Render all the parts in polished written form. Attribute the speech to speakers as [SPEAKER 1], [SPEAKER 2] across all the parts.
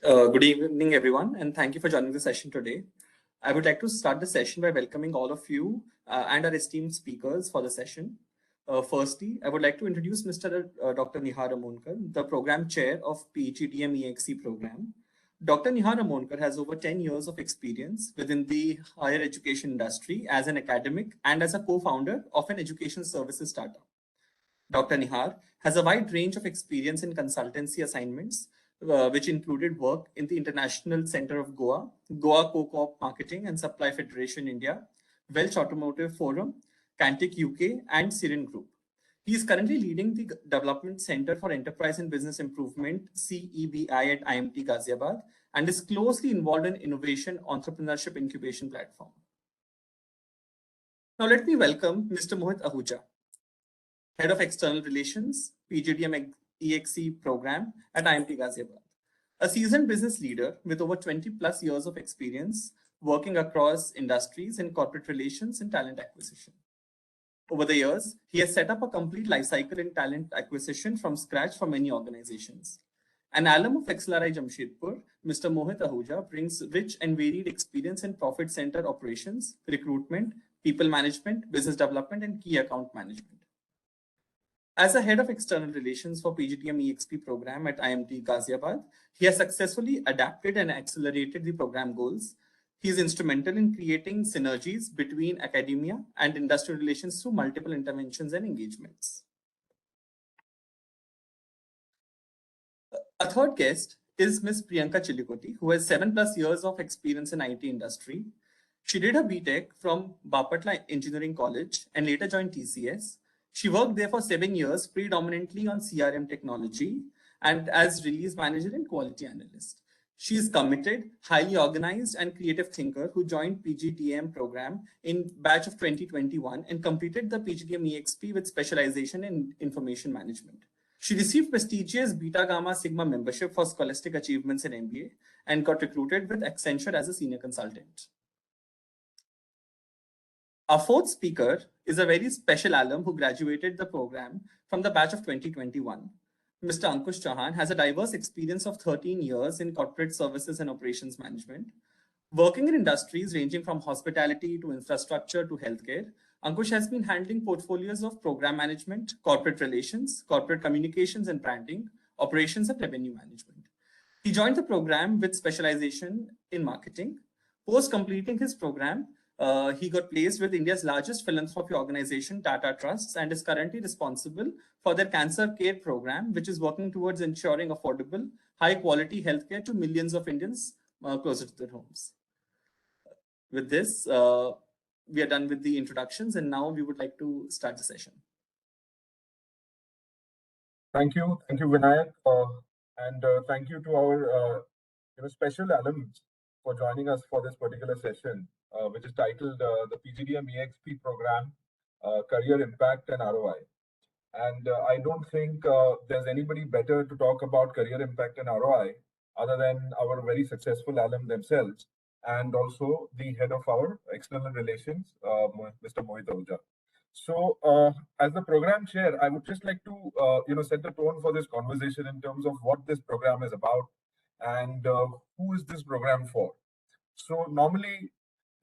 [SPEAKER 1] Good evening, everyone, and thank you for joining the session today. I would like to start the session by welcoming all of you and our esteemed speakers for the session. Firstly, I would like to introduce Mr. Dr. Nihar Amoncar, the Program Chair of PGDM ExP program. Dr. Nihar Amoncar has over 10 years of experience within the higher education industry as an academic and as a co-founder of an education services startup. Dr. Nihar has a wide range of experience in consultancy assignments, which included work in the International Center of Goa, Goa Co-op Marketing and Supply Federation India, Welsh Automotive Forum, Cantic UK, and Sirin Group. He is currently leading the Development Center for Enterprise and Business Improvement, CEBI at IMT Ghaziabad, and is closely involved in innovation entrepreneurship incubation platform. Now let me welcome Mr. Mohit Ahuja, Head of External Relations, PGDM ExE program at IMT Ghaziabad. A seasoned business leader with over 20 plus years of experience working across industries in corporate relations and talent acquisition. Over the years, he has set up a complete life cycle in talent acquisition from scratch for many organizations. An alum of XLRI Jamshedpur, Mr. Mohit Ahuja brings rich and varied experience in profit center operations, recruitment, people management, business development, and key account management. As a head of external relations for PGDM ExP program at IMT Ghaziabad, he has successfully adapted and accelerated the program goals. He is instrumental in creating synergies between academia and industrial relations through multiple interventions and engagements. A third guest is Ms. Priyanka Chilukoti, who has 7+ years of experience in IT industry. She did her BTech from Bapatla Engineering College and later joined TCS. She worked there for 7 years, predominantly on CRM technology and as release manager and quality analyst. She is committed, highly organized and creative thinker who joined PGDM program in batch of 2021 and completed the PGDM ExP with specialization in information management. She received prestigious Beta Gamma Sigma membership for scholastic achievements in MBA and got recruited with Accenture as a senior consultant. Our fourth speaker is a very special alum who graduated the program from the batch of 2021. Mr. Ankush Chauhan has a diverse experience of 13 years in corporate services and operations management. Working in industries ranging from hospitality to infrastructure to healthcare, Ankush has been handling portfolios of program management, corporate relations, corporate communications and branding, operations and revenue management. He joined the program with specialization in marketing. Post completing his program, he got placed with India's largest philanthropy organization, Tata Trusts, and is currently responsible for their cancer care program, which is working towards ensuring affordable, high-quality healthcare to millions of Indians closer to their homes. With this, we are done with the introductions, and now we would like to start the session.
[SPEAKER 2] Thank you, Vinayak, and thank you to our special alums for joining us for this particular session, which is titled the PGDM ExP program, Career Impact and ROI. And I don't think there's anybody better to talk about career impact and ROI other than our very successful alum themselves, and also the head of our external relations, Mr. Mohit Ahuja. So, as the program chair, I would just like to set the tone for this conversation in terms of what this program is about and who is this program for. So normally,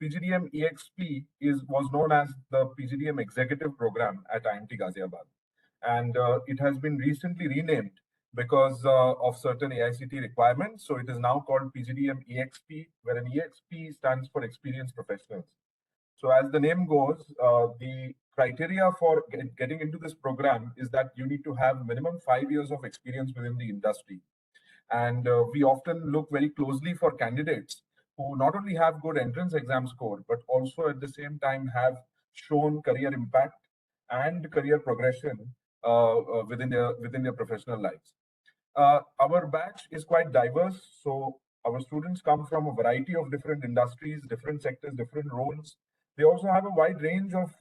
[SPEAKER 2] PGDM ExP was known as the PGDM Executive Program at IMT Ghaziabad, and it has been recently renamed because of certain AICT requirements. So it is now called PGDM ExP, where an ExP stands for Experienced Professionals. So as the name goes, the criteria for getting into this program is that you need to have minimum 5 years of experience within the industry. And we often look very closely for candidates who not only have good entrance exam score, but also at the same time have shown career impact and career progression within their professional lives. Our batch is quite diverse, so our students come from a variety of different industries, different sectors, different roles. They also have a wide range of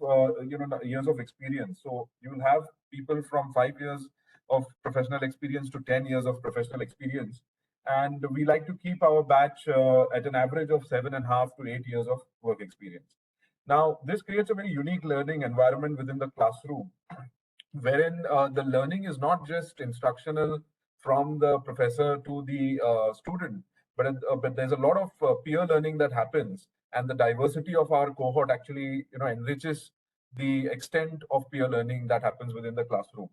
[SPEAKER 2] years of experience. So you will have people from 5 years of professional experience to 10 years of professional experience. And we like to keep our batch at an average of 7.5 to 8 years of work experience. Now, this creates a very unique learning environment within the classroom, wherein the learning is not just instructional from the professor to the student, but there's a lot of peer learning that happens, and the diversity of our cohort actually enriches the extent of peer learning that happens within the classroom.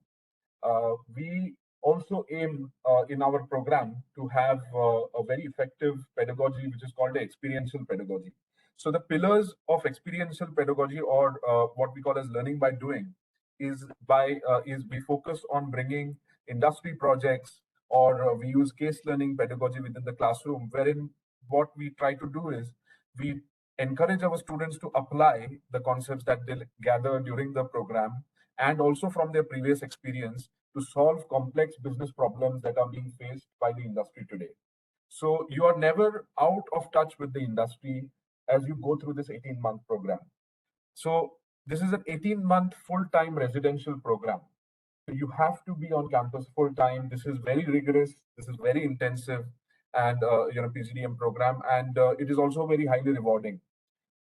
[SPEAKER 2] We also aim in our program to have a very effective pedagogy, which is called the experiential pedagogy. So the pillars of experiential pedagogy, or what we call as learning by doing, is we focus on bringing industry projects, or we use case learning pedagogy within the classroom, wherein what we try to do is we encourage our students to apply the concepts that they gather during the program and also from their previous experience to solve complex business problems that are being faced by the industry today. So you are never out of touch with the industry as you go through this 18-month program. So this is an 18-month full-time residential program. So you have to be on campus full-time. This is very rigorous. This is very intensive, and PGDM program, and it is also very highly rewarding.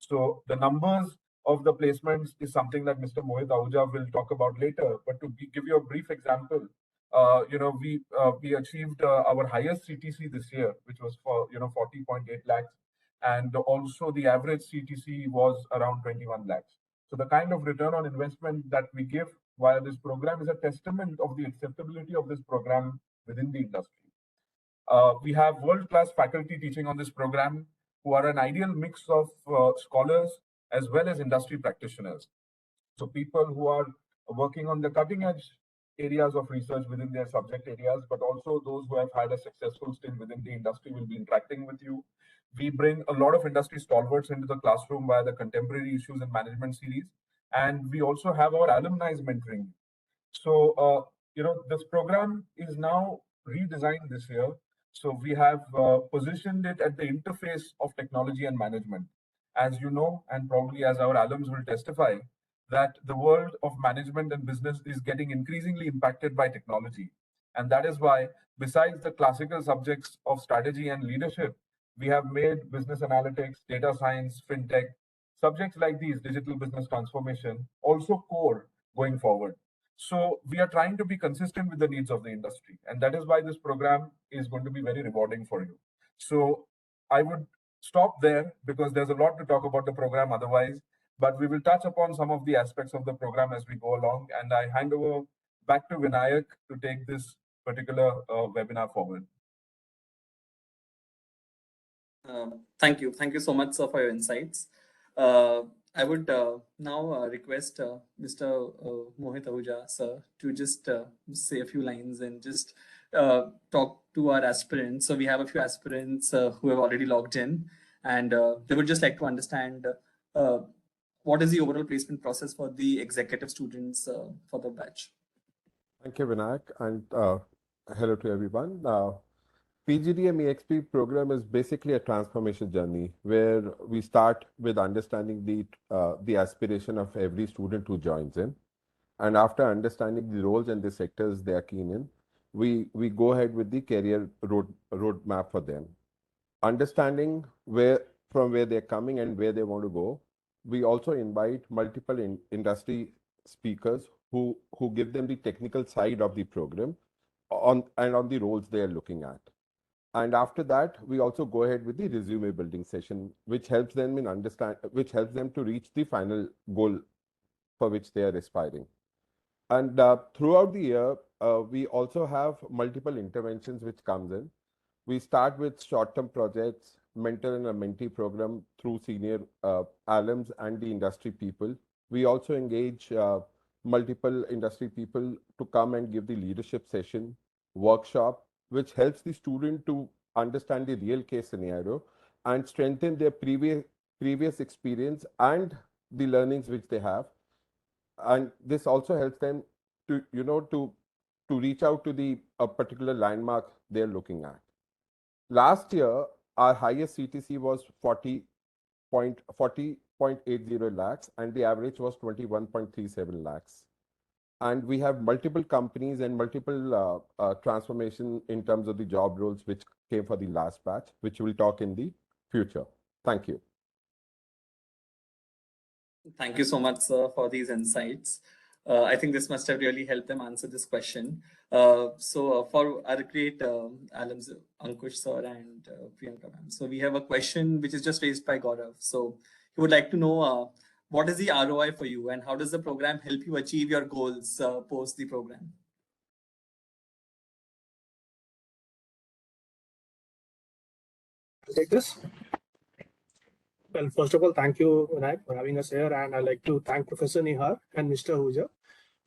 [SPEAKER 2] So the numbers of the placements is something that Mr. Mohit Ahuja will talk about later. But to give you a brief example, we achieved our highest CTC this year, which was for 40.8 lakhs, and also the average CTC was around 21 lakhs. So the kind of return on investment that we give via this program is a testament of the acceptability of this program within the industry. We have world-class faculty teaching on this program who are an ideal mix of scholars as well as industry practitioners. So people who are working on the cutting edge areas of research within their subject areas, but also those who have had a successful stint within the industry will be interacting with you. We bring a lot of industry stalwarts into the classroom via the contemporary issues and management series. And we also have our alumni mentoring. So, this program is now redesigned this year. So we have positioned it at the interface of technology and management. As you know, and probably as our alums will testify, that the world of management and business is getting increasingly impacted by technology. And that is why, besides the classical subjects of strategy and leadership, we have made business analytics, data science, fintech, subjects like these, digital business transformation, also core going forward. So we are trying to be consistent with the needs of the industry. And that is why this program is going to be very rewarding for you. So I would stop there because there's a lot to talk about the program otherwise, but we will touch upon some of the aspects of the program as we go along. And I hand over back to Vinayak to take this particular webinar forward.
[SPEAKER 1] Thank you. Thank you so much, sir, for your insights. I would now request Mr. Mohit Ahuja, sir, to just say a few lines and just talk to our aspirants. So we have a few aspirants who have already logged in, and they would just like to understand what is the overall placement process for the executive students for the batch.
[SPEAKER 3] Thank you, Vinayak, and hello to everyone. PGDM ExP program is basically a transformation journey where we start with understanding the aspiration of every student who joins in. And after understanding the roles and the sectors they are keen in, we go ahead with the career roadmap for them. Understanding from where they're coming and where they want to go, we also invite multiple industry speakers who give them the technical side of the program on the roles they are looking at. And after that, we also go ahead with the resume building session, which helps them to reach the final goal for which they are aspiring. And throughout the year, we also have multiple interventions which comes in. We start with short-term projects, mentor and a mentee program through senior alums and the industry people. We also engage multiple industry people to come and give the leadership session, workshop, which helps the student to understand the real case scenario and strengthen their previous experience and the learnings which they have. And this also helps them to reach out to a particular landmark they're looking at. Last year, our highest CTC was 40.80 lakhs, and the average was 21.37 lakhs. And we have multiple companies and multiple transformation in terms of the job roles which came for the last batch, which we'll talk in the future. Thank you.
[SPEAKER 1] Thank you so much, sir, for these insights. I think this must have really helped them answer this question. For our great alums, Ankush sir and Priyanka ma'am. So we have a question which is just raised by Gaurav. So he would like to know what is the ROI for you and how does the program help you achieve your goals post the program?
[SPEAKER 4] Take this. Well, first of all, thank you, Vinayak, for having us here. And I'd like to thank Professor Nihar and Mr. Ahuja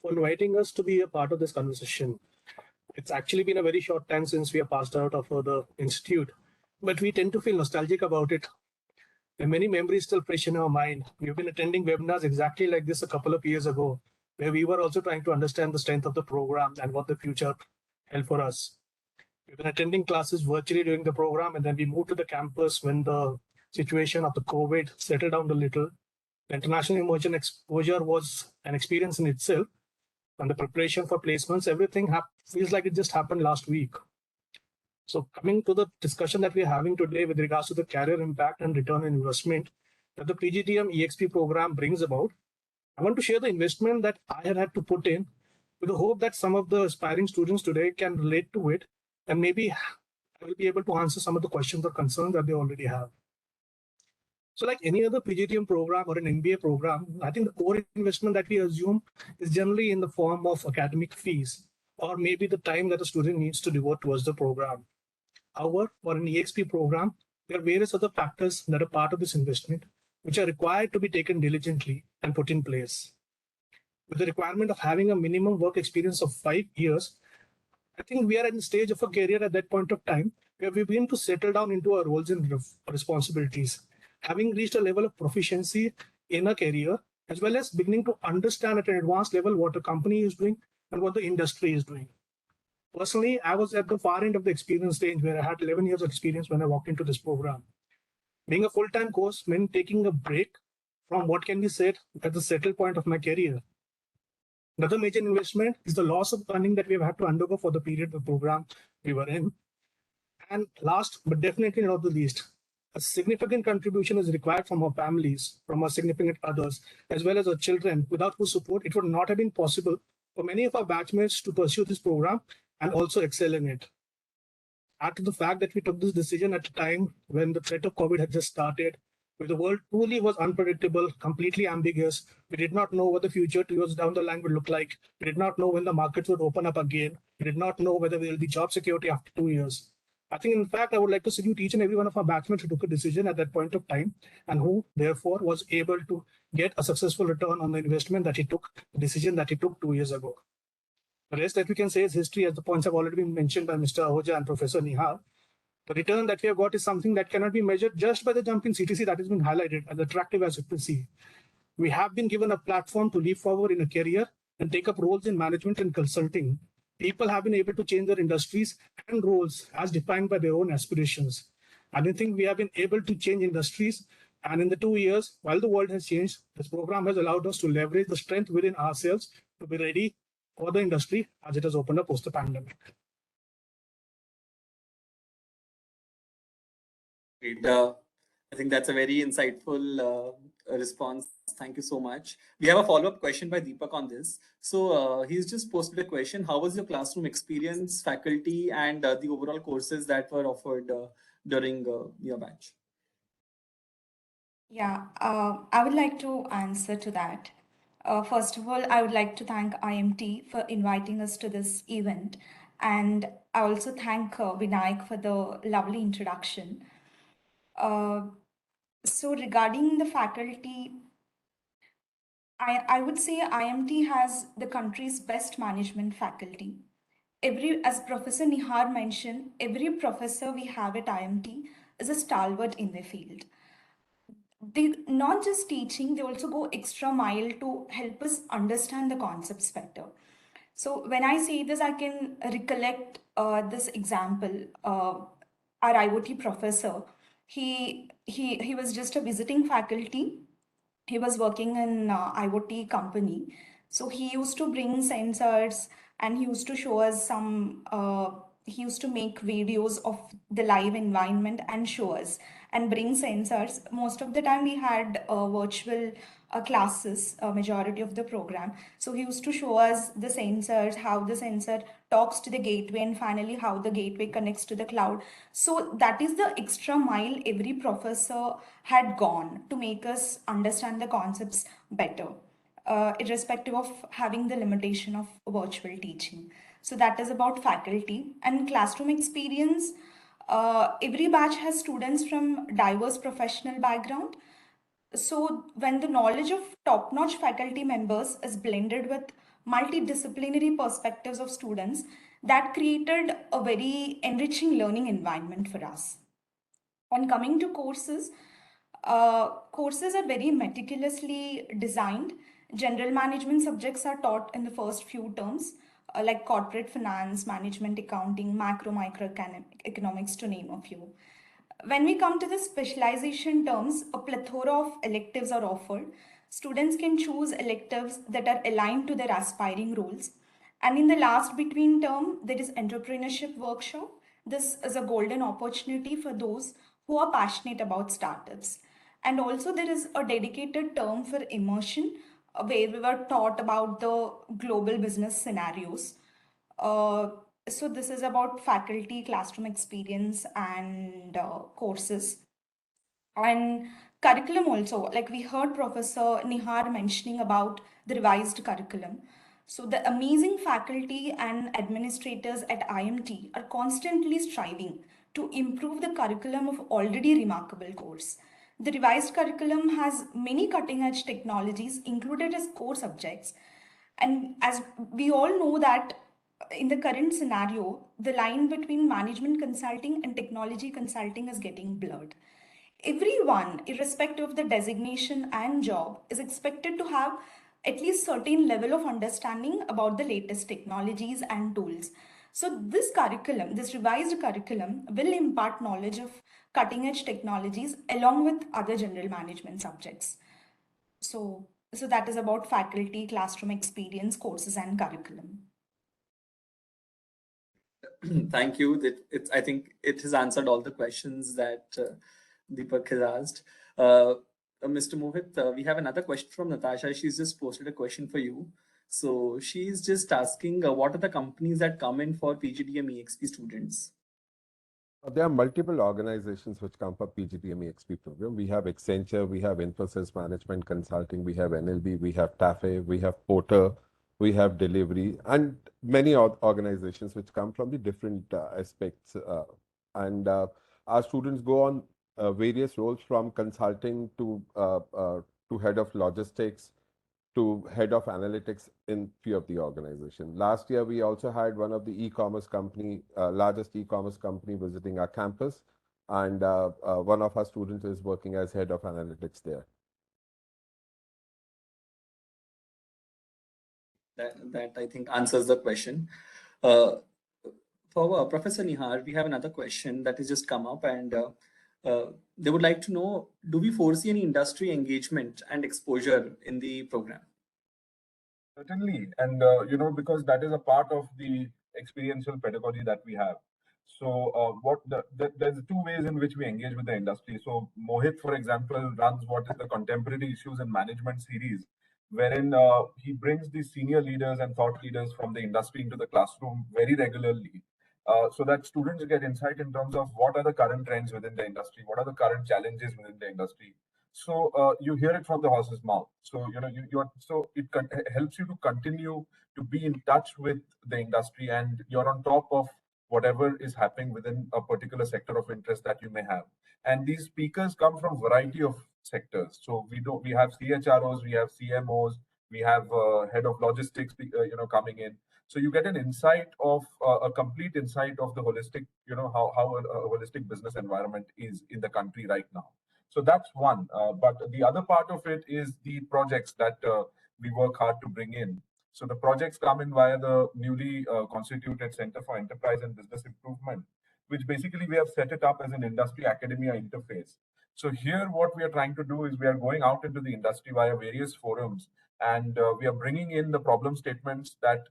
[SPEAKER 4] for inviting us to be a part of this conversation. It's actually been a very short time since we have passed out of the institute, but we tend to feel nostalgic about it. There are many memories still fresh in our mind. We've been attending webinars exactly like this a couple of years ago, where we were also trying to understand the strength of the program and what the future held for us. We've been attending classes virtually during the program, and then we moved to the campus when the situation of the COVID settled down a little. The international immersion exposure was an experience in itself, and the preparation for placements, everything feels like it just happened last week. So coming to the discussion that we're having today with regards to the career impact and return on investment that the PGDM ExP program brings about, I want to share the investment that I had to put in with the hope that some of the aspiring students today can relate to it, and maybe I will be able to answer some of the questions or concerns that they already have. So like any other PGDM program or an MBA program, I think the core investment that we assume is generally in the form of academic fees, or maybe the time that a student needs to devote towards the program. However, for an ExP program, there are various other factors that are part of this investment, which are required to be taken diligently and put in place. With the requirement of having a minimum work experience of 5 years, I think we are at the stage of a career at that point of time where we begin to settle down into our roles and responsibilities, having reached a level of proficiency in a career, as well as beginning to understand at an advanced level what a company is doing and what the industry is doing. Personally, I was at the far end of the experience range where I had 11 years of experience when I walked into this program. Being a full-time course meant taking a break from what can be said at the settle point of my career. Another major investment is the loss of earning that we've had to undergo for the period of the program we were in. And last, but definitely not the least, a significant contribution is required from our families, from our significant others, as well as our children, without whose support it would not have been possible for many of our batchmates to pursue this program and also excel in it. Add to the fact that we took this decision at a time when the threat of COVID had just started, where the world truly was unpredictable, completely ambiguous. We did not know what the future 2 years down the line would look like. We did not know when the markets would open up again. We did not know whether there will be job security after 2 years. I think, in fact, I would like to salute each and every one of our batchmates who took a decision at that point of time and who, therefore, was able to get a successful return on the investment that he took, the decision that he took 2 years ago. The rest that we can say is history, as the points have already been mentioned by Mr. Ahuja and Professor Nihar. The return that we have got is something that cannot be measured just by the jump in CTC that has been highlighted as attractive as you can see. We have been given a platform to leap forward in a career and take up roles in management and consulting. People have been able to change their industries and roles as defined by their own aspirations. I don't think we have been able to change industries. And in the 2 years, while the world has changed, this program has allowed us to leverage the strength within ourselves to be ready for the industry as it has opened up post the pandemic.
[SPEAKER 1] Great. I think that's a very insightful response. Thank you so much. We have a follow-up question by Deepak on this. So he's just posted a question. How was your classroom experience, faculty, and the overall courses that were offered during your batch?
[SPEAKER 5] Yeah, I would like to answer to that. First of all, I would like to thank IMT for inviting us to this event. And I also thank Vinayak for the lovely introduction. So regarding the faculty, I would say IMT has the country's best management faculty. As Professor Nihar mentioned, every professor we have at IMT is a stalwart in their field. They not just teaching, they also go extra mile to help us understand the concepts better. So when I say this, I can recollect this example. Our IoT professor, he was just a visiting faculty. He was working in IoT company. So he used to bring sensors and he used to show us he used to make videos of the live environment and show us and bring sensors. Most of the time we had virtual classes, majority of the program. So he used to show us the sensors, how the sensor talks to the gateway, and finally how the gateway connects to the cloud. So that is the extra mile every professor had gone to make us understand the concepts better, irrespective of having the limitation of virtual teaching. So that is about faculty and classroom experience. Every batch has students from diverse professional background. So when the knowledge of top-notch faculty members is blended with multidisciplinary perspectives of students, that created a very enriching learning environment for us. And coming to courses, courses are very meticulously designed. General management subjects are taught in the first few terms, like corporate finance, management accounting, macro, micro economics, to name a few. When we come to the specialization terms, a plethora of electives are offered. Students can choose electives that are aligned to their aspiring roles. And in the last between term, there is entrepreneurship workshop. This is a golden opportunity for those who are passionate about startups. And also there is a dedicated term for immersion, where we were taught about the global business scenarios. Uh, so this is about faculty, classroom experience, and courses. And curriculum also, like we heard Professor Nihar mentioning about the revised curriculum. So the amazing faculty and administrators at IMT are constantly striving to improve the curriculum of already remarkable course. The revised curriculum has many cutting edge technologies included as core subjects. And as we all know that in the current scenario, the line between management consulting and technology consulting is getting blurred. Everyone, irrespective of the designation and job, is expected to have at least certain level of understanding about the latest technologies and tools. So this curriculum, this revised curriculum, will impart knowledge of cutting edge technologies along with other general management subjects. So that is about faculty, classroom experience, courses, and curriculum.
[SPEAKER 1] Thank you. I think it has answered all the questions that Deepak has asked. Mr. Mohit, we have another question from Natasha. She's just posted a question for you. So she's just asking, what are the companies that come in for PGDM ExP students?
[SPEAKER 3] There are multiple organizations which come for PGDM ExP program. We have Accenture, we have Infosys Management Consulting, we have NLB, we have TAFE, we have Porter, we have Delivery, and many organizations which come from the different aspects. Our students go on various roles from consulting to head of logistics, to head of analytics in few of the organization. Last year, we also had one of the e-commerce company, largest e-commerce company visiting our campus. And one of our students is working as head of analytics there.
[SPEAKER 1] That I think answers the question. For Professor Nihar, we have another question that has just come up, and they would like to know, do we foresee any industry engagement and exposure in the program?
[SPEAKER 2] Certainly, and because that is a part of the experiential pedagogy that we have. So, there's two ways in which we engage with the industry. So, Mohit, for example, runs what is the Contemporary Issues in Management series, wherein he brings the senior leaders and thought leaders from the industry into the classroom very regularly, so that students get insight in terms of what are the current trends within the industry, what are the current challenges within the industry. So you hear it from the horse's mouth. So it helps you to continue to be in touch with the industry, and you're on top of whatever is happening within a particular sector of interest that you may have. And these speakers come from variety of sectors. So we have CHROs, we have CMOs, we have head of logistics, coming in. So you get an insight of a complete insight of the holistic, how a holistic business environment is in the country right now. So that's one. But the other part of it is the projects that we work hard to bring in. So the projects come in via the newly constituted Center for Enterprise and Business Improvement, which basically we have set it up as an industry academia interface. So here what we are trying to do is we are going out into the industry via various forums, and we are bringing in the problem statements that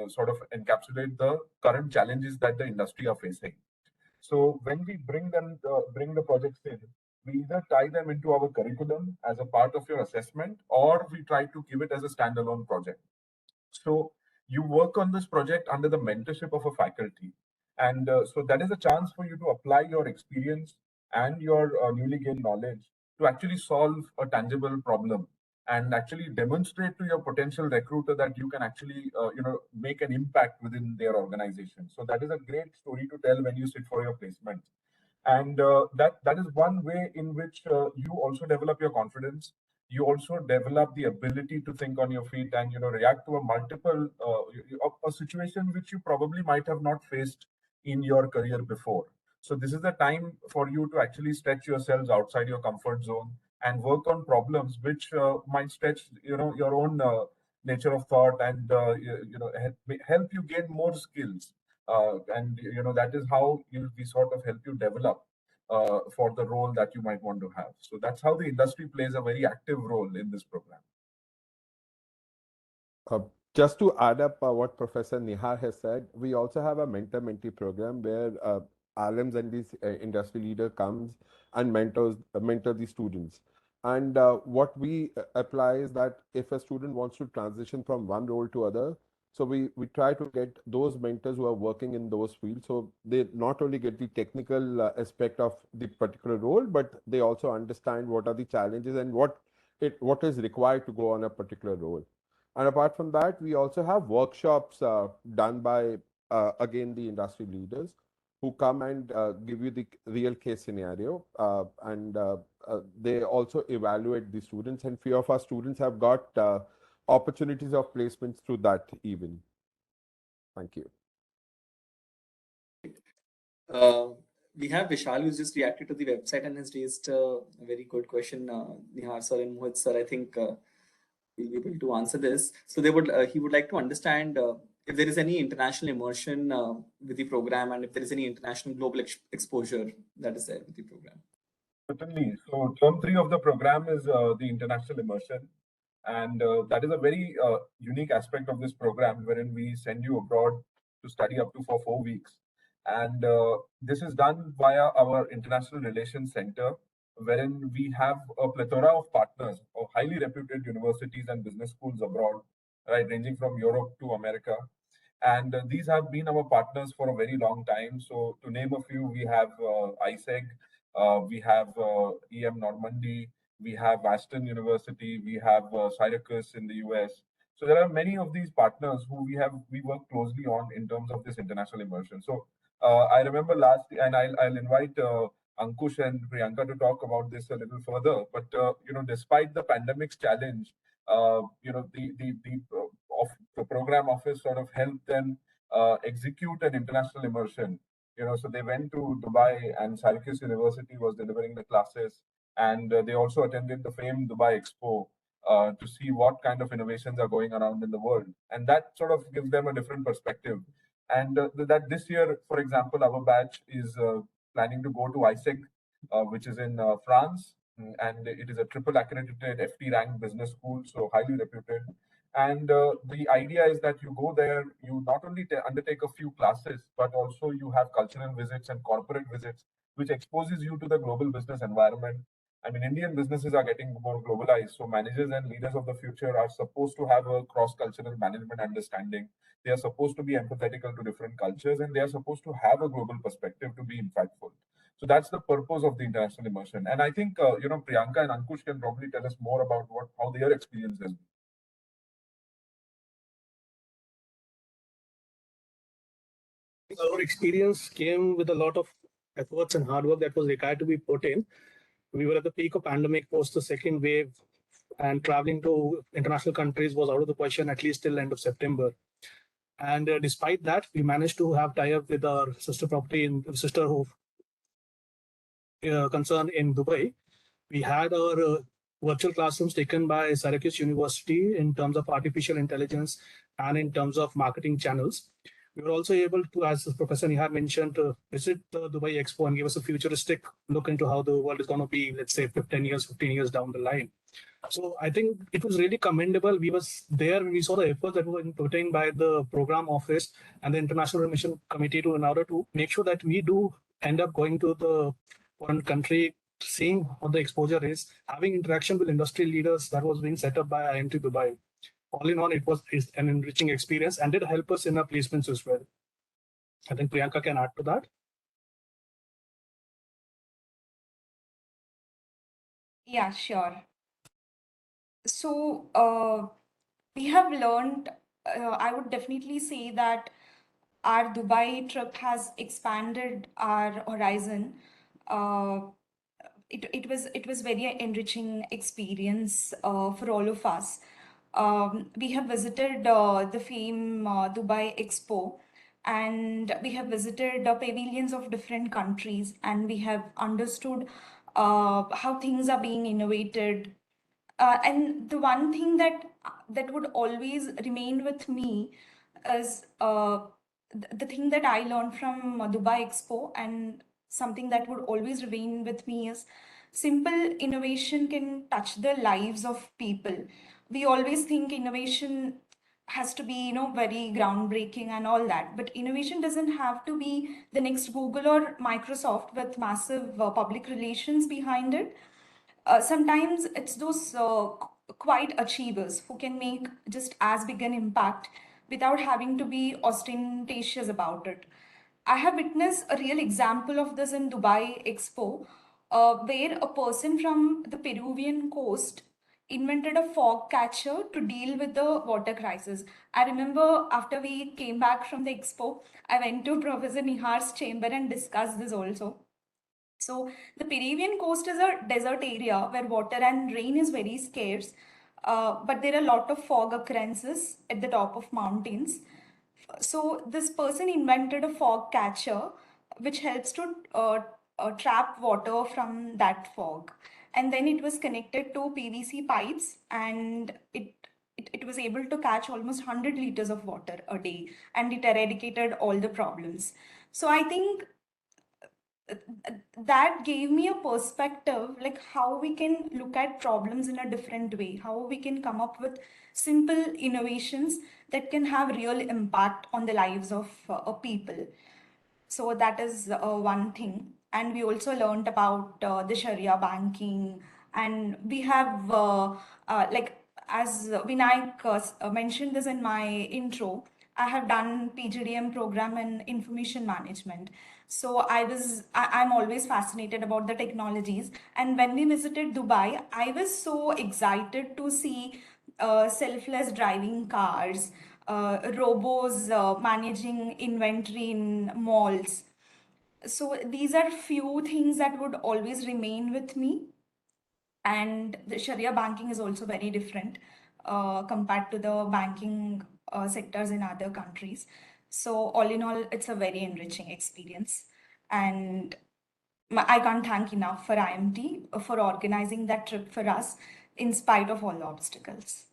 [SPEAKER 2] sort of encapsulate the current challenges that the industry are facing. So when we bring the projects in, we either tie them into our curriculum as a part of your assessment, or we try to give it as a standalone project. So you work on this project under the mentorship of a faculty. And so that is a chance for you to apply your experience and your newly gained knowledge to actually solve a tangible problem and actually demonstrate to your potential recruiter that you can actually make an impact within their organization. So that is a great story to tell when you sit for your placement. And that is one way in which you also develop your confidence. You also develop the ability to think on your feet and react to a multiple a situation which you probably might have not faced in your career before. So this is the time for you to actually stretch yourselves outside your comfort zone and work on problems which might stretch your own nature of thought and help you gain more skills. And that is how we sort of help you develop for the role that you might want to have. So that's how the industry plays a very active role in this program.
[SPEAKER 3] Just to add up what Professor Nihar has said, we also have a mentor-mentee program where alums and this industry leader comes and mentor the students. And what we apply is that if a student wants to transition from one role to other, so we try to get those mentors who are working in those fields. So they not only get the technical aspect of the particular role, but they also understand what are the challenges and what is required to go on a particular role. And apart from that, we also have workshops done by, again, the industry leaders who come and give you the real case scenario. And they also evaluate the students. And few of our students have got opportunities of placements through that even. Thank you.
[SPEAKER 1] We have Vishal who's just reacted to the website and has raised a very good question. Nihar sir and Mohit sir, I think we'll be able to answer this. So he would like to understand if there is any international immersion with the program and if there is any international global exposure that is there with the program.
[SPEAKER 2] Certainly. So term 3 of the program is the international immersion. And that is a very unique aspect of this program, wherein we send you abroad to study up to for 4 weeks. And this is done via our International Relations Center, wherein we have a plethora of partners of highly reputed universities and business schools abroad, right, ranging from Europe to America. And these have been our partners for a very long time. So to name a few, we have ISEG, we have EM Normandy, we have Aston University, we have Syracuse in the US. So there are many of these partners who we work closely on in terms of this international immersion. So I remember and I'll invite Ankush and Priyanka to talk about this a little further. But despite the pandemic's challenge, the program office sort of helped them execute an international immersion. So they went to Dubai, and Syracuse University was delivering the classes, and they also attended the famed Dubai Expo to see what kind of innovations are going around in the world, and that sort of gives them a different perspective. And that this year, for example, our batch is planning to go to ISEG, which is in France, and it is a triple accredited FT ranked business school, so highly reputed. And the idea is that you go there, you not only undertake a few classes, but also you have cultural visits and corporate visits, which exposes you to the global business environment. I mean, Indian businesses are getting more globalized, so managers and leaders of the future are supposed to have a cross-cultural management understanding. They are supposed to be empathetical to different cultures, and they are supposed to have a global perspective to be impactful. So that's the purpose of the international immersion. And I think Priyanka and Ankush can probably tell us more about how their experience has been.
[SPEAKER 4] Our experience came with a lot of efforts and hard work that was required to be put in. We were at the peak of pandemic post the second wave, and traveling to international countries was out of the question at least till end of September. And despite that, we managed to have tie-up with our sister concern in Dubai. We had our virtual classrooms taken by Syracuse University in terms of artificial intelligence and in terms of marketing channels. We were also able to, as Professor Nihar mentioned, to visit the Dubai Expo and give us a futuristic look into how the world is going to be, let's say, 15 years down the line. So I think it was really commendable. We was there when we saw the efforts that were put in by the program office and the International Remission Committee in order to make sure that we do end up going to the foreign country, seeing what the exposure is, having interaction with industry leaders that was being set up by IMT Dubai. all in all, it's an enriching experience and did help us in our placements as well. I think Priyanka can add to that.
[SPEAKER 5] Yeah, sure. So we have learned, I would definitely say that our Dubai trip has expanded our horizon. It was very enriching experience for all of us. We have visited the famed Dubai Expo, and we have visited pavilions of different countries, and we have understood how things are being innovated. And the one thing that would always remain with me is the thing that I learned from Dubai Expo, and something that would always remain with me is simple innovation can touch the lives of people. We always think innovation has to be, very groundbreaking and all that, but innovation doesn't have to be the next Google or Microsoft with massive public relations behind it. Sometimes it's those quiet achievers who can make just as big an impact without having to be ostentatious about it. I have witnessed a real example of this in Dubai Expo, where a person from the Peruvian coast invented a fog catcher to deal with the water crisis. I remember after we came back from the expo, I went to Professor Nihar's chamber and discussed this also. So the Peruvian coast is a desert area where water and rain is very scarce, but there are a lot of fog occurrences at the top of mountains. So this person invented a fog catcher, which helps to trap water from that fog. And then it was connected to PVC pipes, and it was able to catch almost 100 liters of water a day, and it eradicated all the problems. So I think that gave me a perspective, like how we can look at problems in a different way, how we can come up with simple innovations that can have real impact on the lives of people. So that is one thing. And we also learned about the Sharia banking. And we have, like, as Vinayak mentioned this in my intro, I have done PGDM program in information management. So I'm always fascinated about the technologies. And when we visited Dubai, I was so excited to see selfless driving cars, robos managing inventory in malls. So these are few things that would always remain with me. And the Sharia banking is also very different compared to the banking sectors in other countries. So all in all, it's a very enriching experience. And I can't thank enough for IMT for organizing that trip for us in spite of all the obstacles.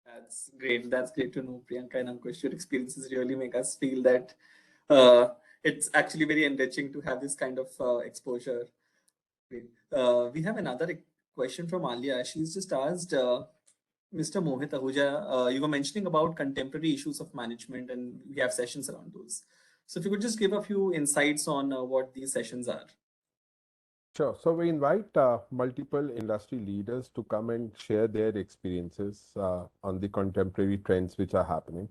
[SPEAKER 1] That's great. That's great to know, Priyanka and Ankush. Your experiences really make us feel that uh, it's actually very enriching to have this kind of exposure. Great. We have another question from Alia. She's just asked, Mr. Mohit Ahuja, you were mentioning about contemporary issues of management, and we have sessions around those. So if you could just give a few insights on what these sessions are.
[SPEAKER 3] Sure. So we invite multiple industry leaders to come and share their experiences on the contemporary trends which are happening.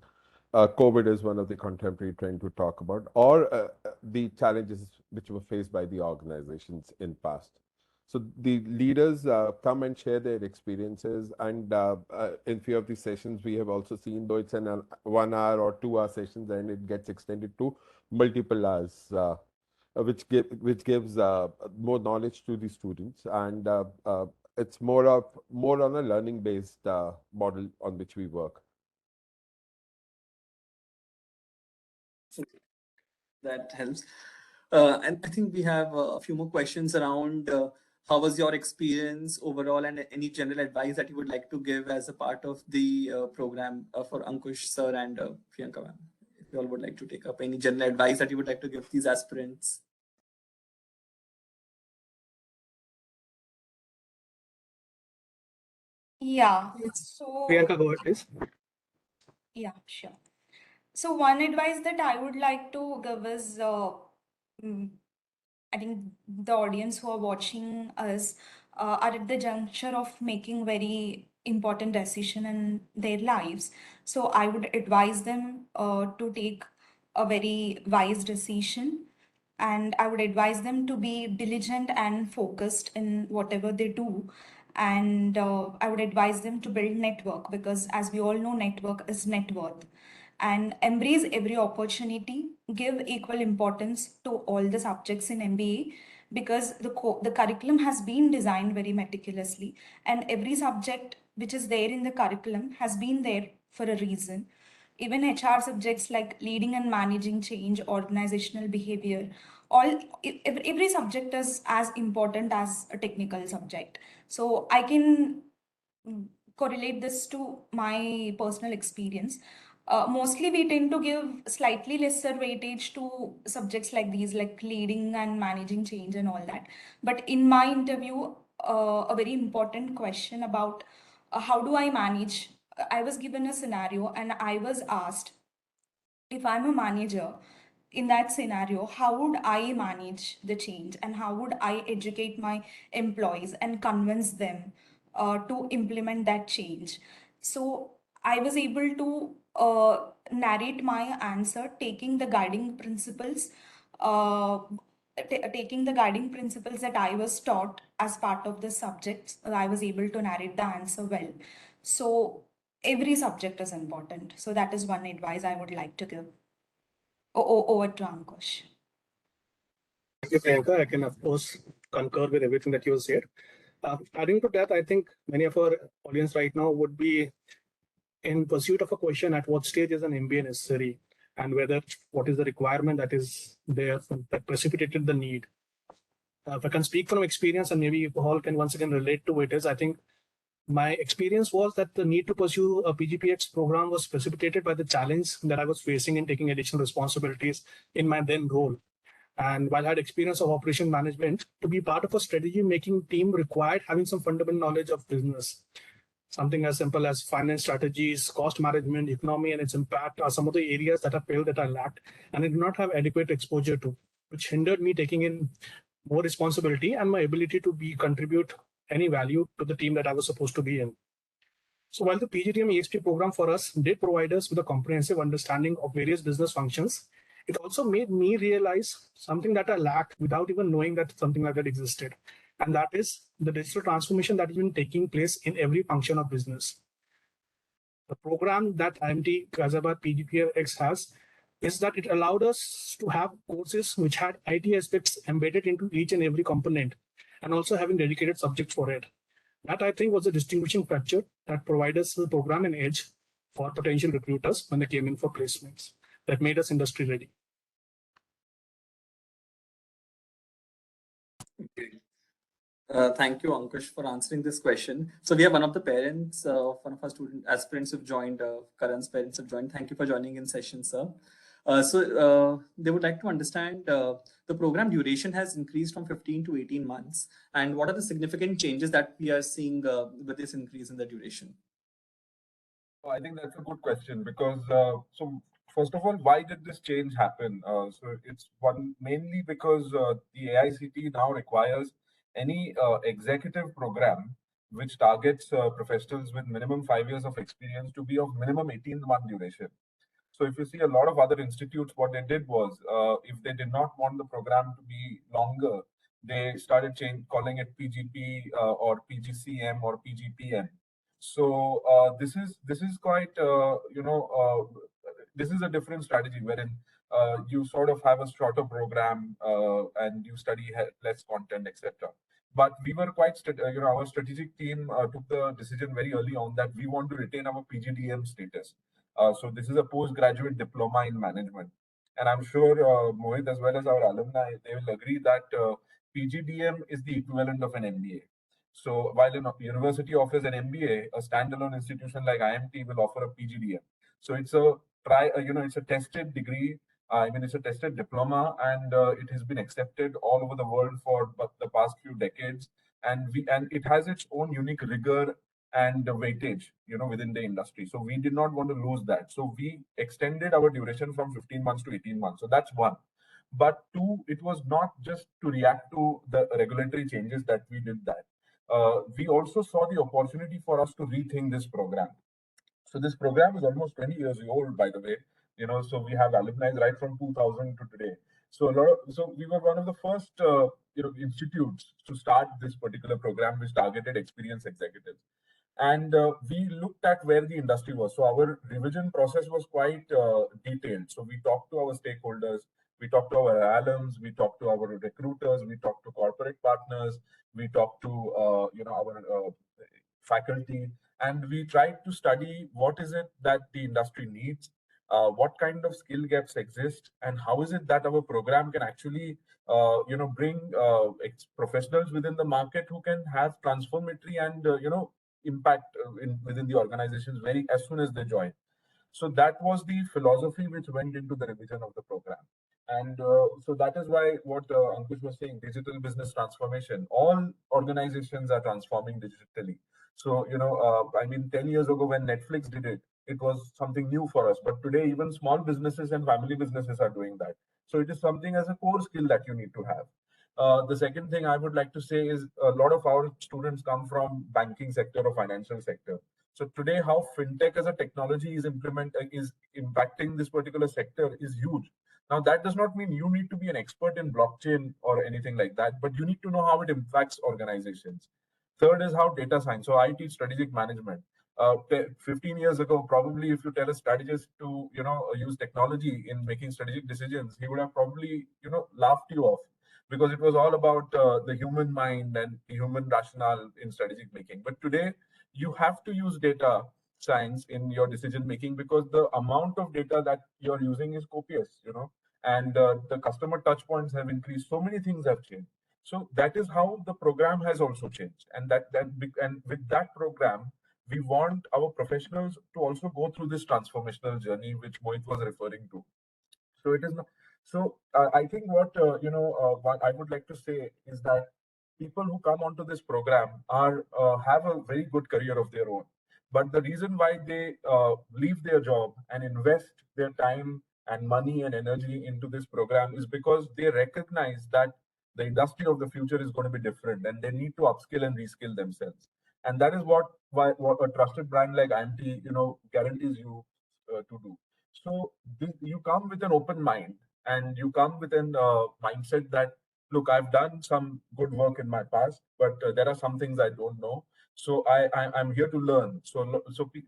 [SPEAKER 3] COVID is one of the contemporary trends to talk about, or the challenges which were faced by the organizations in past. So the leaders come and share their experiences, and in few of the sessions we have also seen, though it's an 1 hour or 2 hour sessions, and it gets extended to multiple hours. Which gives more knowledge to the students, and it's more on a learning based model on which we work.
[SPEAKER 1] That helps. And I think we have a few more questions around how was your experience overall, and any general advice that you would like to give as a part of the program for Ankush sir and Priyanka ma'am. If you all would like to take up any general advice that you would like to give these aspirants.
[SPEAKER 5] Yeah. So
[SPEAKER 4] Priyanka, go ahead, please.
[SPEAKER 5] yeah, sure. So one advice that I would like to give is, I think the audience who are watching us are at the juncture of making very important decision in their lives. So I would advise them to take a very wise decision, and I would advise them to be diligent and focused in whatever they do. And I would advise them to build network, because as we all know, network is net worth. And embrace every opportunity, give equal importance to all the subjects in MBA, because the curriculum has been designed very meticulously, and every subject which is there in the curriculum has been there for a reason. Even HR subjects like leading and managing change, organizational behavior, every subject is as important as a technical subject. So I can correlate this to my personal experience. Mostly we tend to give slightly lesser weightage to subjects like these, like leading and managing change and all that. But in my interview, a very important question about how do I manage? I was given a scenario and I was asked, if I'm a manager in that scenario, how would I manage the change and how would I educate my employees and convince them to implement that change? So I was able to narrate my answer, taking the guiding principles. Taking the guiding principles that I was taught as part of the subjects, I was able to narrate the answer well. So every subject is important. So that is one advice I would like to give. Over to Ankush.
[SPEAKER 4] Thank you, Priyanka. I can, of course, concur with everything that you said. Adding to that, I think many of our audience right now would be in pursuit of a question: at what stage is an MBA necessary, and whether what is the requirement that is there that precipitated the need. If I can speak from experience, and maybe Paul can once again relate to it, is I think my experience was that the need to pursue a PGPX program was precipitated by the challenge that I was facing in taking additional responsibilities in my then role. And while I had experience of operation management, to be part of a strategy making team required having some fundamental knowledge of business. Something as simple as finance strategies, cost management, economy and its impact are some of the areas that I felt that I lacked and I did not have adequate exposure to, which hindered me taking in more responsibility and my ability to contribute any value to the team that I was supposed to be in. So while the PGDM ExP program for us did provide us with a comprehensive understanding of various business functions, it also made me realize something that I lacked without even knowing that something like that existed. And that is the digital transformation that has been taking place in every function of business. The program that IMT Ghaziabad PGDM has is that it allowed us to have courses which had IT aspects embedded into each and every component and also having dedicated subjects for it. That I think was a distinguishing feature that provided us the program an edge for potential recruiters when they came in for placements that made us industry ready.
[SPEAKER 1] Okay. Thank you, Ankush, for answering this question. So we have one of the parents, one of our student aspirants who've joined, Karan's parents have joined. Thank you for joining in session, sir. They would like to understand the program duration has increased from 15 to 18 months. And what are the significant changes that we are seeing with this increase in the duration?
[SPEAKER 2] I think that's a good question because, so first of all, why did this change happen? So it's one mainly because the AICT now requires any executive program which targets professionals with minimum 5 years of experience to be of minimum 18-month duration. So if you see a lot of other institutes, what they did was, if they did not want the program to be longer, they started calling it PGP or PGCM or PGPM. So this is quite this is a different strategy wherein you sort of have a shorter program and you study less content, etc. But we were quite, our strategic team took the decision very early on that we want to retain our PGDM status. So this is a postgraduate diploma in management. And I'm sure Mohit, as well as our alumni, they will agree that PGDM is the equivalent of an MBA. So while a university offers an MBA, a standalone institution like IMT will offer a PGDM. So it's it's a tested degree. It's a tested diploma, and it has been accepted all over the world for the past few decades. And it has its own unique rigor and weightage, within the industry. So we did not want to lose that. So we extended our duration from 15 months to 18 months. So that's one. But two, it was not just to react to the regulatory changes that we did that. we also saw the opportunity for us to rethink this program. So this program is almost 20 years old, by the way. So we have alumni right from 2000 to today. So so we were one of the first institutes to start this particular program, which targeted experienced executives. And we looked at where the industry was. So our revision process was quite detailed. So we talked to our stakeholders, we talked to our alums, we talked to our recruiters, we talked to corporate partners, we talked to our faculty, and we tried to study what is it that the industry needs, what kind of skill gaps exist, and how is it that our program can actually bring professionals within the market who can have transformatory and impact within the organizations very as soon as they join. So that was the philosophy which went into the revision of the program. And so that is why what Ankush was saying, digital business transformation, all organizations are transforming digitally. So, I mean, 10 years ago when Netflix did it, it was something new for us. But today, even small businesses and family businesses are doing that. So it is something as a core skill that you need to have. The second thing I would like to say is a lot of our students come from banking sector or financial sector. So today, how fintech as a technology is impacting this particular sector is huge. Now, that does not mean you need to be an expert in blockchain or anything like that, but you need to know how it impacts organizations. Third is how data science. So I teach strategic management. 15 years ago, probably if you tell a strategist to use technology in making strategic decisions, he would have probably laughed you off, because it was all about the human mind and the human rationale in strategic making. But today, you have to use data science in your decision making, because the amount of data that you're using is copious, and the customer touch points have increased. So many things have changed. So that is how the program has also changed. And and with that program, we want our professionals to also go through this transformational journey, which Mohit was referring to. So it is not. So I think what I would like to say is that people who come onto this program are have a very good career of their own. But the reason why they leave their job and invest their time and money and energy into this program is because they recognize that the industry of the future is going to be different, and they need to upskill and reskill themselves. And that is what a trusted brand like IMT guarantees you to do. So you come with an open mind, and you come with an mindset that, look, I've done some good work in my past, but there are some things I don't know. So I'm here to learn. So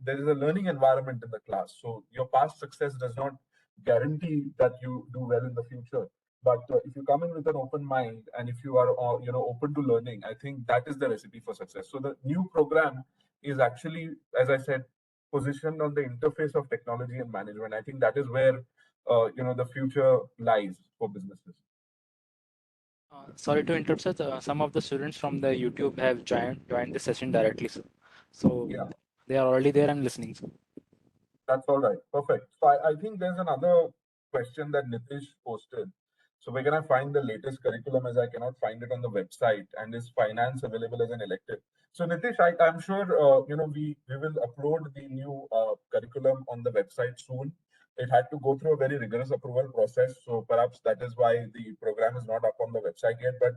[SPEAKER 2] there is a learning environment in the class. So your past success does not guarantee that you do well in the future. But if you come in with an open mind, and if you are open to learning, I think that is the recipe for success. So the new program is actually, as I said, positioned on the interface of technology and management. I think that is where the future lies for businesses.
[SPEAKER 6] Sorry to interrupt, sir. Some of the students from the YouTube have joined the session directly, sir. So
[SPEAKER 2] Yeah,
[SPEAKER 6] they are already there and listening, sir.
[SPEAKER 2] that's all right. Perfect. So I think there's another question that Nitish posted. So where can I find the latest curriculum, as I cannot find it on the website, and is finance available as an elective? So Nitish, I'm sure we will upload the new curriculum on the website soon. It had to go through a very rigorous approval process, so perhaps that is why the program is not up on the website yet. But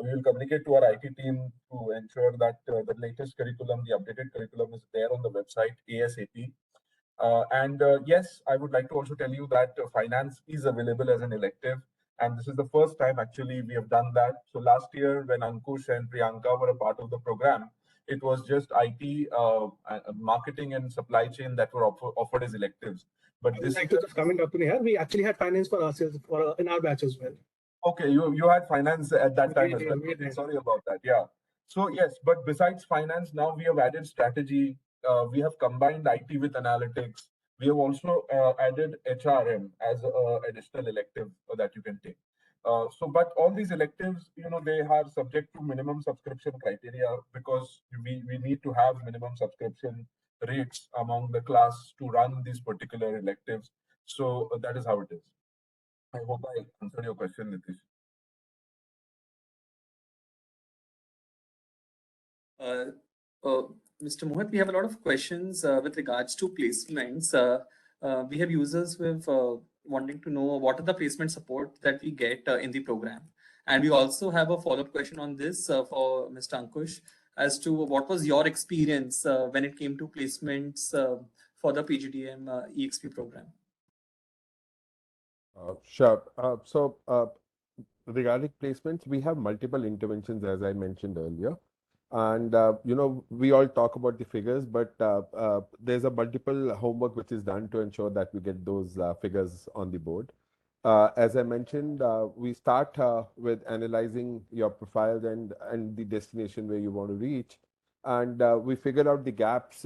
[SPEAKER 2] we will communicate to our IT team to ensure that the latest curriculum, the updated curriculum, is there on the website ASAP. And yes, I would like to also tell you that finance is available as an elective. And this is the first time actually we have done that. So last year when Ankush and Priyanka were a part of the program, it was just IT, marketing and supply chain that were offered as electives. But
[SPEAKER 4] I would like to just comment up here. We actually had finance for ourselves in our batch as well.
[SPEAKER 2] Okay, you had finance at that time as well. Sorry about that. Yeah. So yes, but besides finance, now we have added strategy. We have combined IT with analytics. We have also added HRM as an additional elective that you can take. But all these electives, they are subject to minimum subscription criteria, because we need to have minimum subscription rates among the class to run these particular electives. So that is how it is. I hope I answered your question, Nitish.
[SPEAKER 1] Mr. Mohit, we have a lot of questions with regards to placements. We have users who have wanting to know what are the placement support that we get in the program. And we also have a follow-up question on this for Mr. Ankush. as to what was your experience when it came to placements for the PGDM ExP program.
[SPEAKER 3] Sure. Regarding placements, we have multiple interventions, as I mentioned earlier. And, we all talk about the figures, but there's a multiple homework which is done to ensure that we get those figures on the board. As I mentioned, we start with analyzing your profile and the destination where you want to reach. And we figure out the gaps.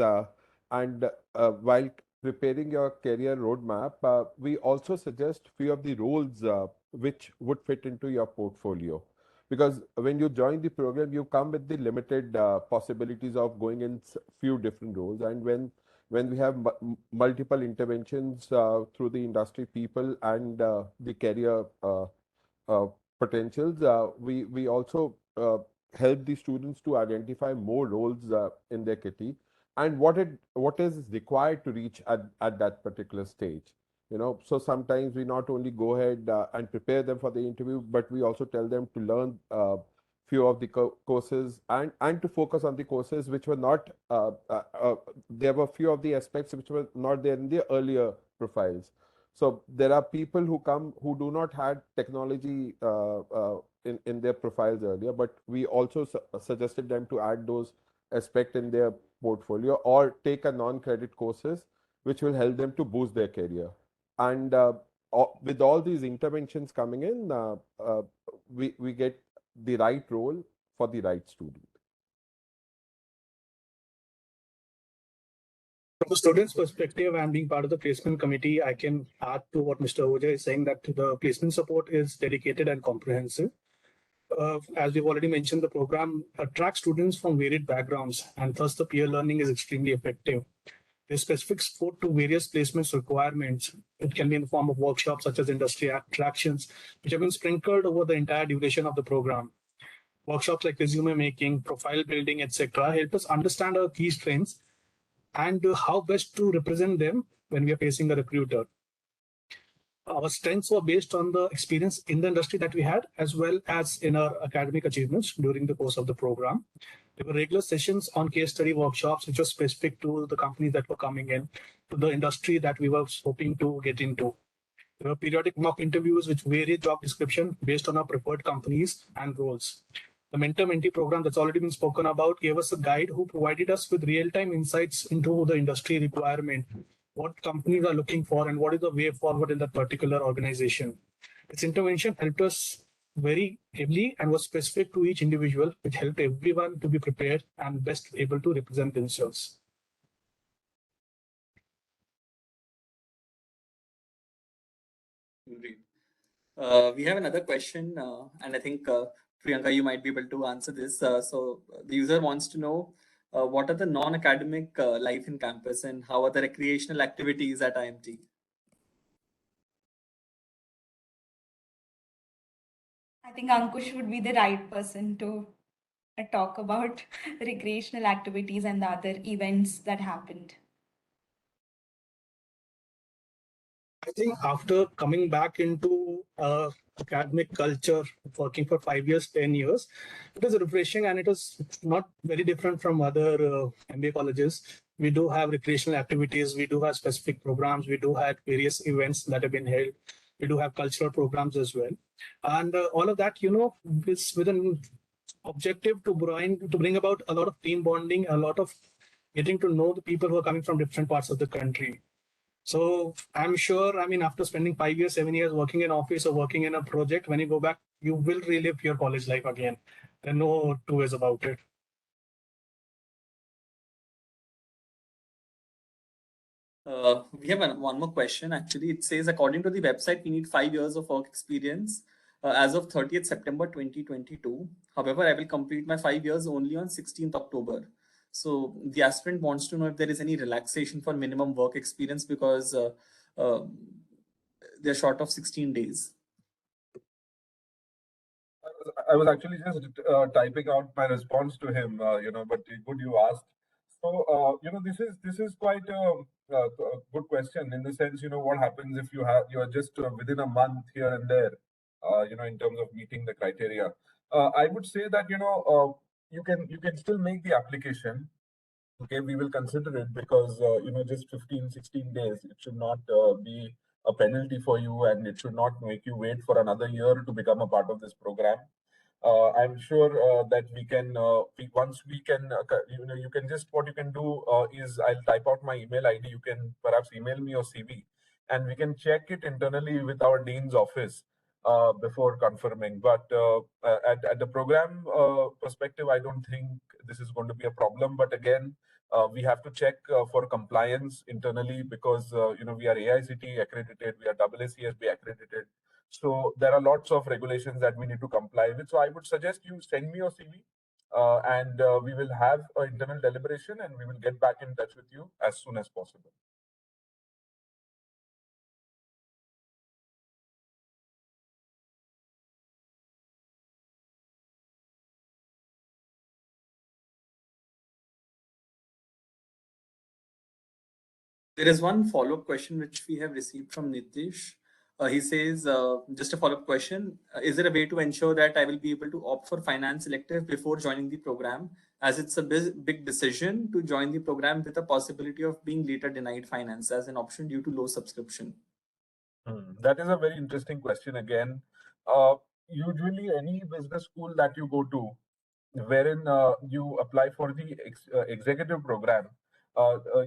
[SPEAKER 3] And while preparing your career roadmap, we also suggest few of the roles which would fit into your portfolio. Because when you join the program, you come with the limited possibilities of going in few different roles. And when we have multiple interventions through the industry people and the career uh, potentials, we also help the students to identify more roles in their kitty and what is required to reach at that particular stage. So sometimes we not only go ahead and prepare them for the interview, but we also tell them to learn few of the courses and to focus on the courses which were not there were few of the aspects which were not there in the earlier profiles. So there are people who come who do not had technology in their profiles earlier, but we also suggested them to add those aspect in their portfolio or take a non-credit courses which will help them to boost their career. And with all these interventions coming in, we get the right role for the right student.
[SPEAKER 4] From a student's perspective and being part of the placement committee, I can add to what Mr. Ahuja is saying that the placement support is dedicated and comprehensive. As we've already mentioned, the program attracts students from varied backgrounds, and thus the peer learning is extremely effective. There's specific support to various placements requirements. It can be in the form of workshops such as industry attractions, which have been sprinkled over the entire duration of the program. Workshops like resume making, profile building, etc. help us understand our key strengths and how best to represent them when we are facing a recruiter. Our strengths were based on the experience in the industry that we had, as well as in our academic achievements during the course of the program. There were regular sessions on case study workshops, which were specific to the companies that were coming in, to the industry that we were hoping to get into. There were periodic mock interviews which varied job description based on our preferred companies and roles. The mentor-mentee program that's already been spoken about gave us a guide who provided us with real-time insights into the industry requirement, what companies are looking for, and what is the way forward in that particular organization. This intervention helped us very heavily and was specific to each individual, which helped everyone to be prepared and best able to represent themselves.
[SPEAKER 1] Great. We have another question, and I think Priyanka, you might be able to answer this. So the user wants to know what are the non-academic life in campus and how are the recreational activities at IMT?
[SPEAKER 5] I think Ankush would be the right person to talk about recreational activities and the other events that happened.
[SPEAKER 4] I think after coming back into academic culture, working for 5 years, 10 years, it was refreshing and it was not very different from other MBA colleges. We do have recreational activities, we do have specific programs, we do have various events that have been held, we do have cultural programs as well. And all of that, is with an objective to bring about a lot of team bonding, a lot of getting to know the people who are coming from different parts of the country. So I'm sure, after spending 5 years, 7 years working in office or working in a project, when you go back, you will relive your college life again. There are no two ways about it.
[SPEAKER 1] We have one more question. Actually, it says, according to the website, we need 5 years of work experience as of 30th September 2022. However, I will complete my 5 years only on 16th October. So the aspirant wants to know if there is any relaxation for minimum work experience because they're short of 16 days.
[SPEAKER 2] I was actually just typing out my response to him, but good you asked. So, this is quite a good question in the sense, what happens if you're just within a month here and there, in terms of meeting the criteria. I would say that, you can still make the application. Okay, we will consider it because just 15, 16 days. It should not be a penalty for you, and it should not make you wait for another year to become a part of this program. I'm sure that we can once we can you can just what you can do is I'll type out my email ID. You can perhaps email me your CV, and we can check it internally with our dean's office before confirming. But at the program perspective, I don't think this is going to be a problem. But again, we have to check for compliance internally because we are AICTE accredited, we are AACSB accredited. So there are lots of regulations that we need to comply with. So I would suggest you send me your CV, and we will have an internal deliberation, and we will get back in touch with you as soon as possible.
[SPEAKER 1] There is one follow-up question which we have received from Nitish. He says, just a follow-up question, is there a way to ensure that I will be able to opt for finance elective before joining the program, as it's a big decision to join the program with a possibility of being later denied finance as an option due to low subscription?
[SPEAKER 2] That is a very interesting question again. Usually any business school that you go to, wherein you apply for the executive program,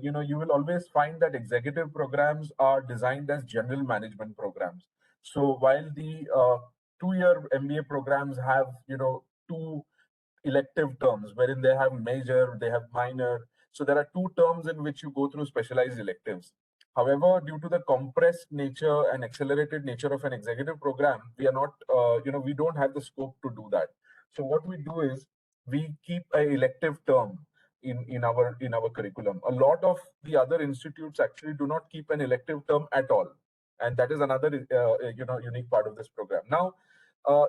[SPEAKER 2] you will always find that executive programs are designed as general management programs. So while the 2-year MBA programs have two elective terms wherein they have major, they have minor. So there are two terms in which you go through specialized electives. However, due to the compressed nature and accelerated nature of an executive program, we are not, we don't have the scope to do that. So what we do is we keep an elective term in our curriculum. A lot of the other institutes actually do not keep an elective term at all, and that is another unique part of this program. Now,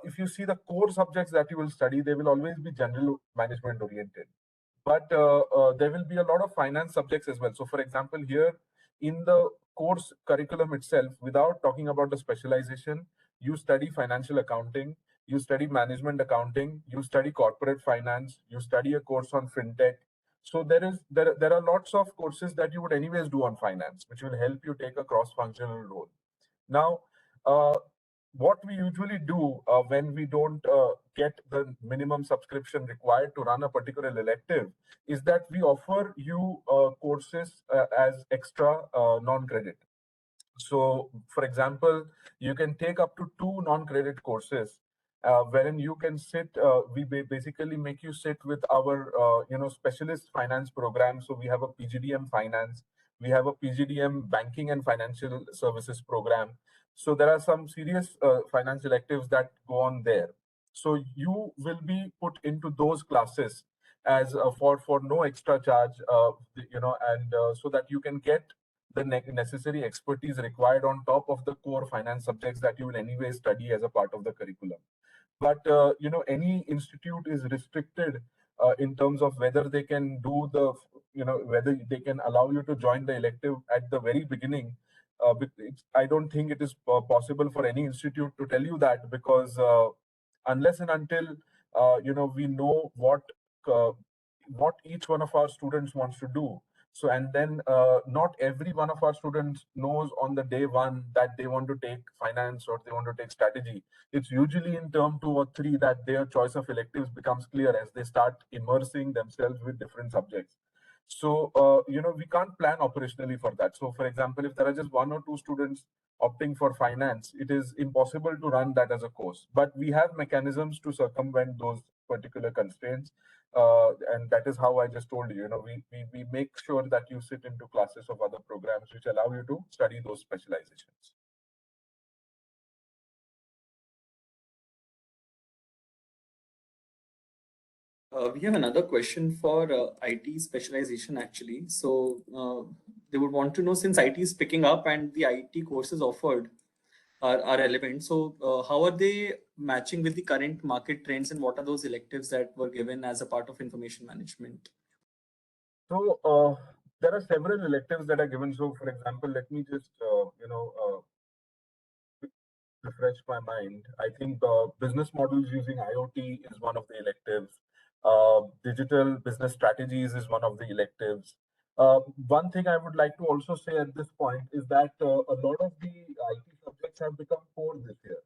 [SPEAKER 2] if you see the core subjects that you will study, they will always be general management oriented. But there will be a lot of finance subjects as well. So, for example, here in the course curriculum itself, without talking about the specialization, you study financial accounting, you study management accounting, you study corporate finance, you study a course on fintech. So there are lots of courses that you would anyways do on finance, which will help you take a cross-functional role. Now, what we usually do when we don't get the minimum subscription required to run a particular elective is that we offer you courses as extra non-credit. So, for example, you can take up to 2 non-credit courses, wherein you can sit. We basically make you sit with our, specialist finance program. So we have a PGDM finance, we have a PGDM banking and financial services program. So there are some serious finance electives that go on there. So you will be put into those classes as for no extra charge, and so that you can get the necessary expertise required on top of the core finance subjects that you will anyway study as a part of the curriculum. But any institute is restricted in terms of whether they can do the, whether they can allow you to join the elective at the very beginning. I don't think it is possible for any institute to tell you that, because unless and until we know what each one of our students wants to do. So, and then not every one of our students knows on the day one that they want to take finance or they want to take strategy. It's usually in term 2 or 3 that their choice of electives becomes clear as they start immersing themselves with different subjects. So, we can't plan operationally for that. So, for example, if there are just 1 or 2 students opting for finance, it is impossible to run that as a course. But we have mechanisms to circumvent those particular constraints. And that is how I just told you, we make sure that you sit into classes of other programs which allow you to study those specializations.
[SPEAKER 1] We have another question for IT specialization actually. So they would want to know, since IT is picking up and the IT courses offered are relevant. So how are they matching with the current market trends, and what are those electives that were given as a part of information management?
[SPEAKER 2] So there are several electives that are given. So, for example, let me just refresh my mind. I think business models using IoT is one of the electives. Digital business strategies is one of the electives. One thing I would like to also say at this point is that a lot of the IT subjects have become core this year.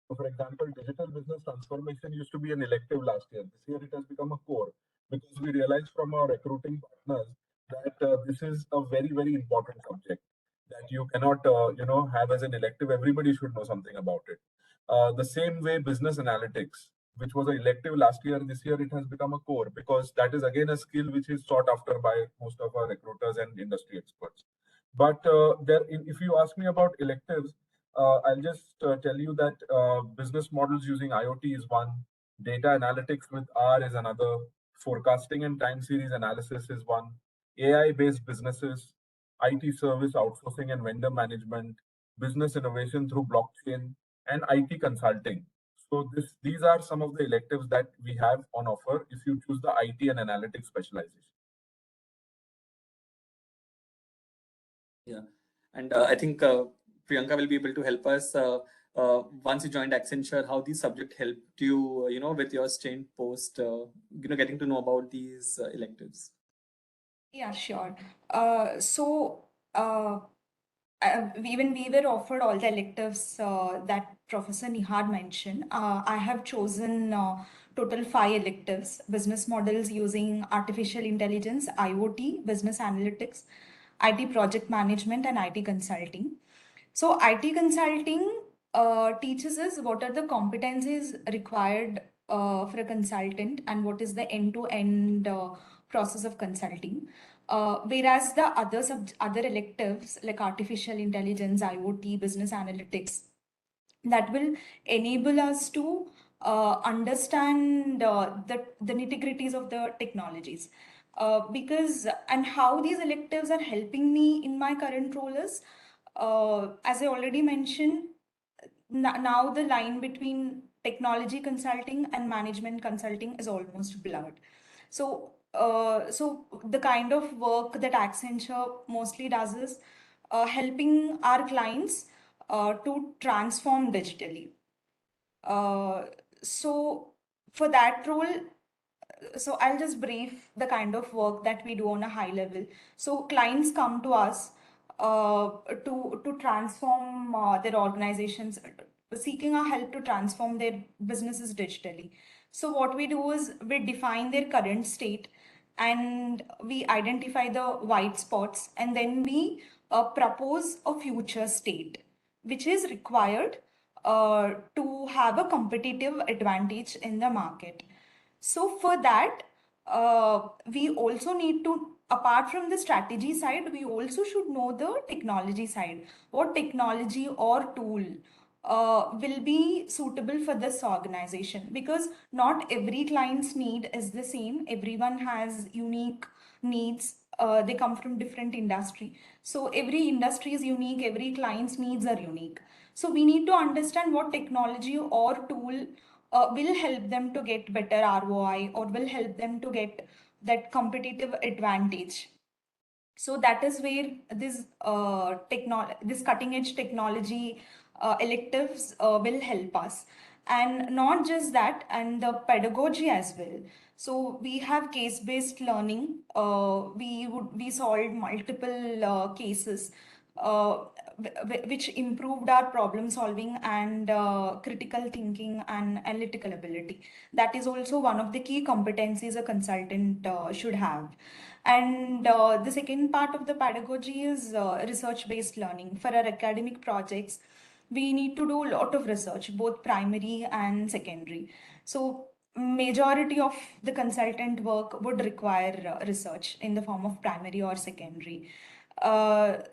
[SPEAKER 2] So, for example, digital business transformation used to be an elective last year. This year, it has become a core because we realized from our recruiting partners that this is a very, very important subject that you cannot, have as an elective. Everybody should know something about it. The same way, business analytics, which was an elective last year, this year it has become a core because that is again a skill which is sought after by most of our recruiters and industry experts. But if you ask me about electives, I'll just tell you that business models using IoT is one, data analytics with R is another, forecasting and time series analysis is one, AI-based businesses, IT service outsourcing and vendor management, business innovation through blockchain, and IT consulting. So these are some of the electives that we have on offer if you choose the IT and analytics specialization.
[SPEAKER 1] Yeah, and I think Priyanka will be able to help us once you joined Accenture, how these subjects helped you, with your stint post, getting to know about these electives.
[SPEAKER 5] Yeah, sure. When we were offered all the electives that Professor Nihar mentioned, I have chosen total 5 electives: business models using artificial intelligence, IoT, business analytics, IT project management, and IT consulting. So IT consulting teaches us what are the competencies required for a consultant and what is the end-to-end process of consulting. Whereas the other electives like artificial intelligence, IoT, business analytics, that will enable us to understand the nitty-gritties of the technologies. And how these electives are helping me in my current role is, as I already mentioned, now the line between technology consulting and management consulting is almost blurred. So the kind of work that Accenture mostly does is helping our clients to transform digitally. So for that role, so I'll just brief the kind of work that we do on a high level. So clients come to us to transform their organizations, seeking our help to transform their businesses digitally. So what we do is we define their current state and we identify the white spots, and then we propose a future state which is required to have a competitive advantage in the market. So for that, we also need to, apart from the strategy side, we also should know the technology side. What technology or tool will be suitable for this organization? Because not every client's need is the same. Everyone has unique needs. They come from different industry. So every industry is unique. Every client's needs are unique. So we need to understand what technology or tool will help them to get better ROI or will help them to get that competitive advantage. So that is where this cutting edge technology electives will help us. And not just that, and the pedagogy as well. So we have case-based learning. We solved multiple cases which improved our problem solving and critical thinking and analytical ability. That is also one of the key competencies a consultant should have. And the second part of the pedagogy is research-based learning. For our academic projects, we need to do a lot of research, both primary and secondary. So majority of the consultant work would require research in the form of primary or secondary.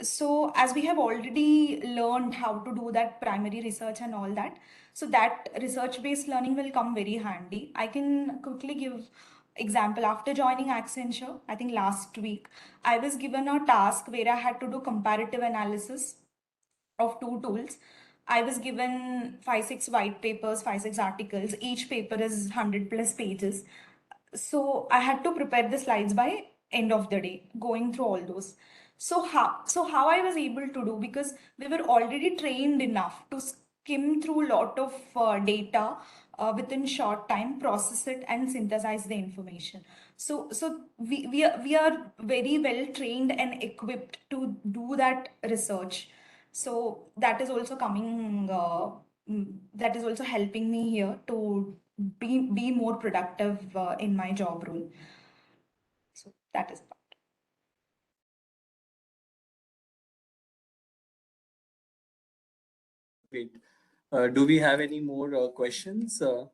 [SPEAKER 5] So as we have already learned how to do that primary research and all that, so that research-based learning will come very handy. I can quickly give example. After joining Accenture, I think last week, I was given a task where I had to do comparative analysis of 2 tools. I was given 5-6 white papers, 5-6 articles. Each paper is 100 plus pages. So I had to prepare the slides by end of the day, going through all those. So how I was able to do, because we were already trained enough to skim through a lot of data within short time, process it and synthesize the information. So we are very well trained and equipped to do that research. So that is also coming. That is also helping me here to be more productive in my job role. So that is.
[SPEAKER 1] Great. Do we have any more questions from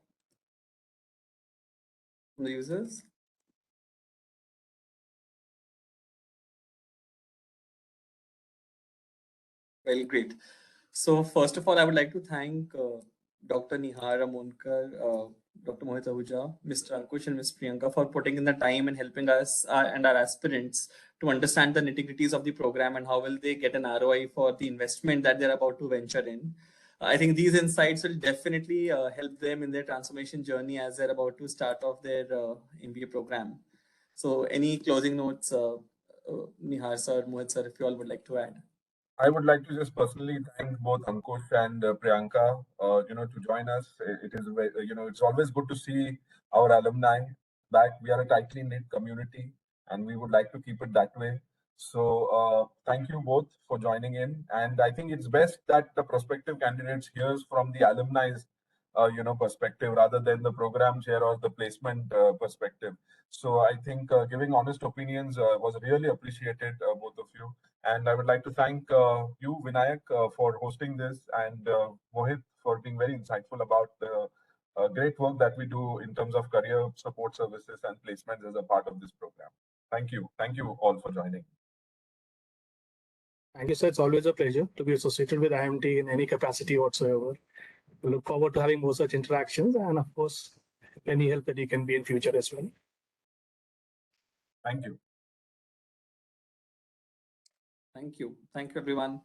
[SPEAKER 1] the users? Well, great. So first of all, I would like to thank Dr. Nihar Amoncar, Dr. Mohit Ahuja, Mr. Ankush and Miss Priyanka for putting in the time and helping us and our aspirants to understand the nitty-gritties of the program and how will they get an ROI for the investment that they're about to venture in. I think these insights will definitely help them in their transformation journey as they're about to start off their MBA program. So any closing notes, Nihar sir, Mohit sir, if you all would like to add?
[SPEAKER 2] I would like to just personally thank both Ankush and Priyanka, to join us. It is, it's always good to see our alumni back. We are a tightly knit community, and we would like to keep it that way. So, thank you both for joining in. And I think it's best that the prospective candidates hears from the alumni's, perspective rather than the program chair or the placement perspective. So, I think giving honest opinions was really appreciated, both of you. And I would like to thank you, Vinayak, for hosting this, and Mohit for being very insightful about the great work that we do in terms of career support services and placements as a part of this program. Thank you. Thank you all for joining.
[SPEAKER 4] Thank you, sir. It's always a pleasure to be associated with IMT in any capacity whatsoever. We look forward to having more such interactions, and of course, any help that you can be in future as well.
[SPEAKER 2] Thank you.
[SPEAKER 1] Thank you. Thank you, everyone.